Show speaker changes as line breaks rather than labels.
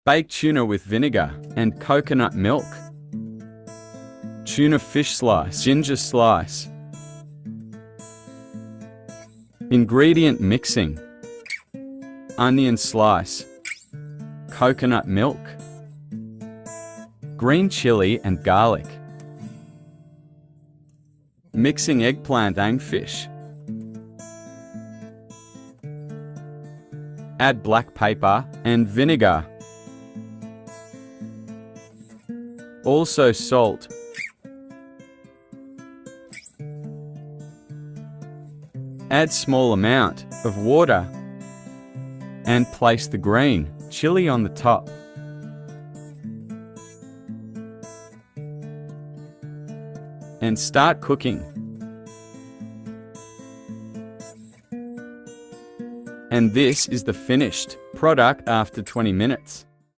Bake tuna with vinegar and coconut milk. Tuna fish slice, ginger slice. Ingredient mixing: onion slice, coconut milk, green chili and garlic. Mixing eggplant and fish. Add black pepper and vinegar. Also salt. Add small amount of water and place the green chili on the top. And start cooking. And this is the finished product after 20 minutes.